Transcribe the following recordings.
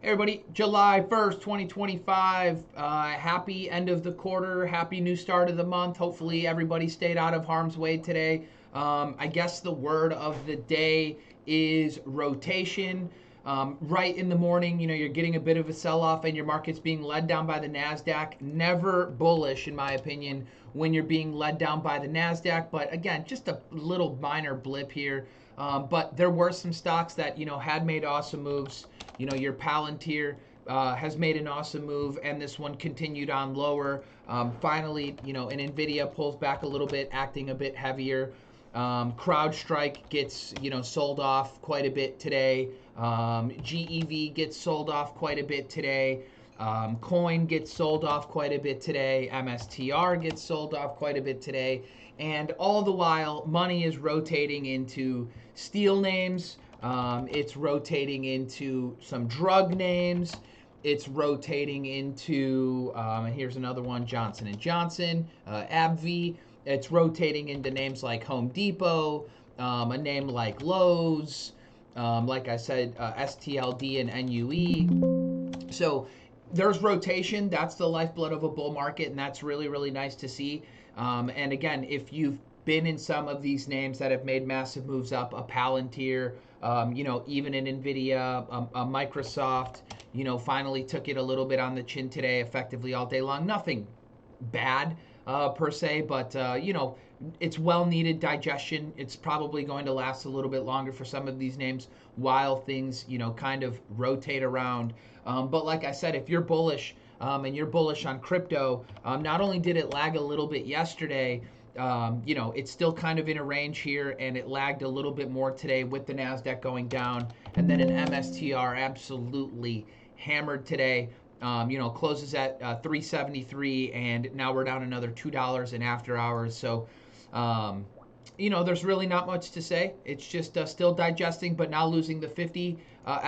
Hey everybody, July 1st, 2025. Happy end of the quarter. Happy new start of the month. Hopefully, everybody stayed out of harm's way today. I guess the word of the day is rotation. Right in the morning, you're getting a bit of a sell off and your market's being led down by the NASDAQ. Never bullish, in my opinion, when you're being led down by the NASDAQ. But again, just a little minor blip here. But there were some stocks that, had made awesome moves. Your Palantir has made an awesome move, and this one continued on lower. Finally, an Nvidia pulls back a little bit, acting a bit heavier. CrowdStrike gets, sold off quite a bit today. GEV gets sold off quite a bit today. Coin gets sold off quite a bit today. MSTR gets sold off quite a bit today. And all the while, money is rotating into steel names. It's rotating into some drug names. It's rotating into, and here's another one, Johnson & Johnson, AbbVie. It's rotating into names like Home Depot, a name like Lowe's, like I said, STLD and NUE. So there's rotation. That's the lifeblood of a bull market, and that's really, really nice to see. And again, if you've been in some of these names that have made massive moves up, a Palantir, even an Nvidia, a Microsoft, finally took it a little bit on the chin today, effectively all day long. Nothing bad per se, but it's well needed digestion. It's probably going to last a little bit longer for some of these names while things, kind of rotate around. But like I said, if you're bullish and you're bullish on crypto, not only did it lag a little bit yesterday, it's still kind of in a range here, and it lagged a little bit more today with the NASDAQ going down, and then an MSTR absolutely hammered today. Closes at 373, and now we're down another $2 in after hours. So, there's really not much to say. It's just still digesting, but now losing the 50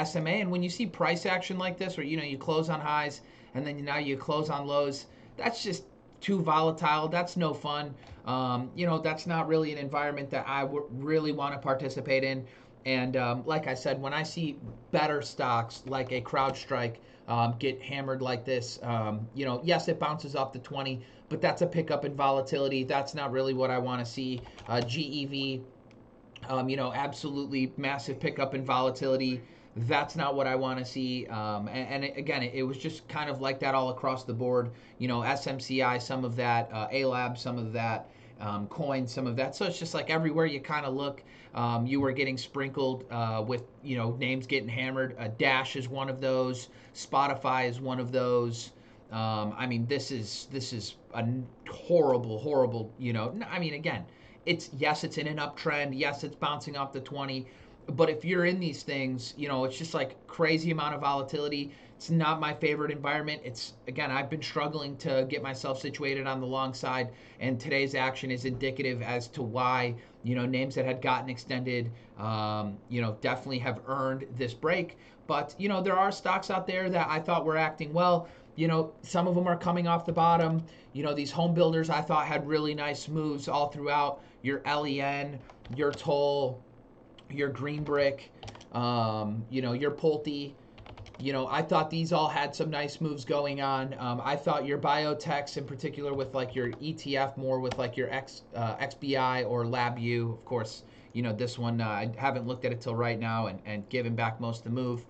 SMA. And when you see price action like this, where you close on highs and then now you close on lows, that's just too volatile. That's no fun. That's not really an environment that I would really want to participate in. And like I said, when I see better stocks like a CrowdStrike get hammered like this, yes, it bounces off the 20, but that's a pickup in volatility. That's not really what I want to see. GEV, absolutely massive pickup in volatility. That's not what I want to see. And again, it was just kind of like that all across the board. SMCI, some of that, ALAB, some of that, Coin, some of that. So it's just like everywhere you kind of look, you were getting sprinkled with, names getting hammered. Dash is one of those. Spotify is one of those. This is a horrible, again, it's in an uptrend. Yes, it's bouncing off the 20. But if you're in these things, it's just like crazy amount of volatility. It's not my favorite environment. Again, I've been struggling to get myself situated on the long side, and today's action is indicative as to why, names that had gotten extended, definitely have earned this break. But, there are stocks out there that I thought were acting well. Some of them are coming off the bottom. These home builders I thought had really nice moves all throughout. Your LEN, your Toll, your Green Brick, your Pulte. I thought these all had some nice moves going on. I thought your biotechs in particular with like your ETF more with like your XBI or LabU. Of course, this one, I haven't looked at it till right now and given back most of the move.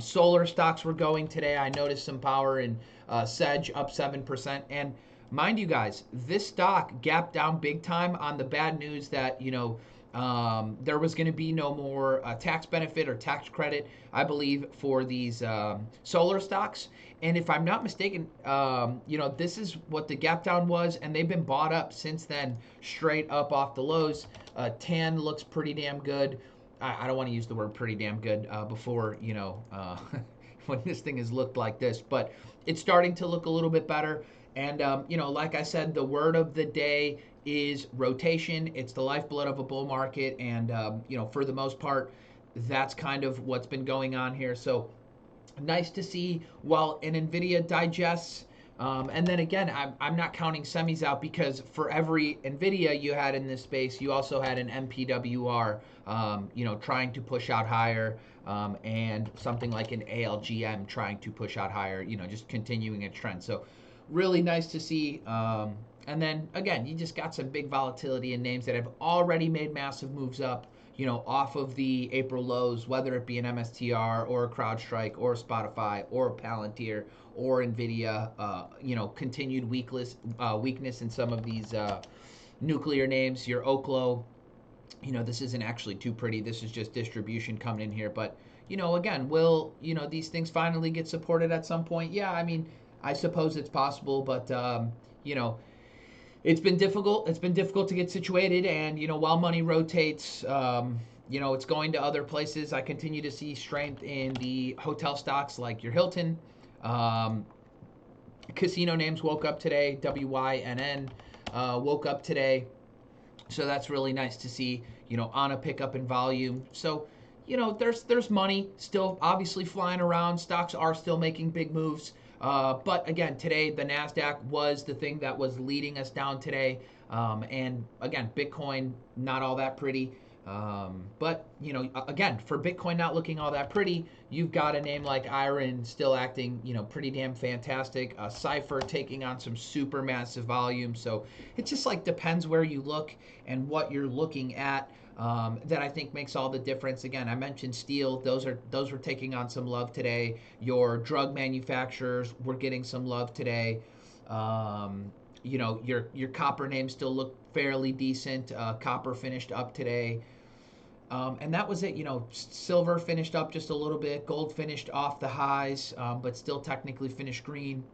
Solar stocks were going today. I noticed some power in Sedge up 7%. And mind you guys, this stock gapped down big time on the bad news that, there was going to be no more tax benefit or tax credit, I believe, for these solar stocks. And if I'm not mistaken, this is what the gap down was, and they've been bought up since then, straight up off the lows. TAN looks pretty damn good. I don't want to use the word pretty damn good before, when this thing has looked like this, but it's starting to look a little bit better. And, like I said, the word of the day is rotation. It's the lifeblood of a bull market. And, for the most part, that's kind of what's been going on here. So nice to see while an Nvidia digests, And then again, I'm not counting semis out because for every NVIDIA you had in this space, you also had an MPWR, trying to push out higher, and something like an ALGM trying to push out higher, just continuing a trend. So really nice to see. And then again, you just got some big volatility in names that have already made massive moves up, off of the April lows, whether it be an MSTR or a CrowdStrike or a Spotify or a Palantir or Nvidia. Continued weakness in some of these nuclear names. Your Oklo, this isn't actually too pretty. This is just distribution coming in here. But, again, will, these things finally get supported at some point? Yeah, I mean, I suppose it's possible, but, it's been difficult. It's been difficult to get situated. And, while money rotates, it's going to other places. I continue to see strength in the hotel stocks like your Hilton. Casino names woke up today. WYNN woke up today. So that's really nice to see, on a pickup in volume. So, there's money still obviously flying around. Stocks are still making big moves. But again, today the NASDAQ was the thing that was leading us down today. And again, Bitcoin, not all that pretty. But, again, for Bitcoin not looking all that pretty, you've got a name like Iron still acting, pretty damn fantastic. Cypher taking on some super massive volume. So it just depends where you look and what you're looking at. That I think makes all the difference. Again, I mentioned steel; those were taking on some love today. Your drug manufacturers were getting some love today. Your copper names still look fairly decent. Copper finished up today. And that was it. Silver finished up just a little bit. Gold finished off the highs, but still technically finished green.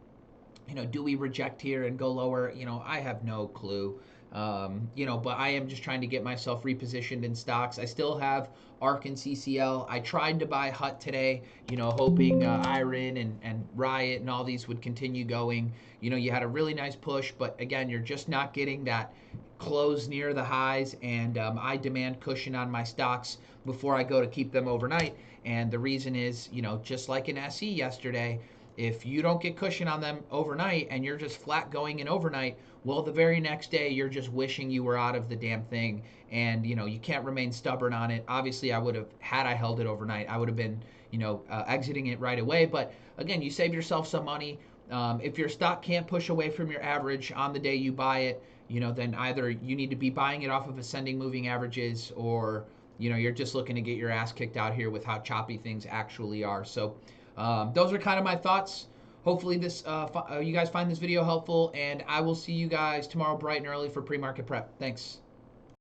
Do we reject here and go lower? I have no clue. But I am just trying to get myself repositioned in stocks. I still have ARK and CCL. I tried to buy HUT today, hoping Iron and Riot and all these would continue going. You had a really nice push, but again, you're just not getting that close near the highs, and I demand cushion on my stocks before I go to keep them overnight. And the reason is, just like in SE yesterday, if you don't get cushion on them overnight and you're just flat going in overnight, well, the very next day you're just wishing you were out of the damn thing, and you can't remain stubborn on it. Obviously, I would have, had I held it overnight, I would have been exiting it right away. But again, you save yourself some money. If your stock can't push away from your average on the day you buy it, then either you need to be buying it off of ascending moving averages, or you're just looking to get your ass kicked out here with how choppy things actually are. So those are kind of my thoughts. Hopefully you guys find this video helpful, and I will see you guys tomorrow bright and early for pre-market prep. Thanks.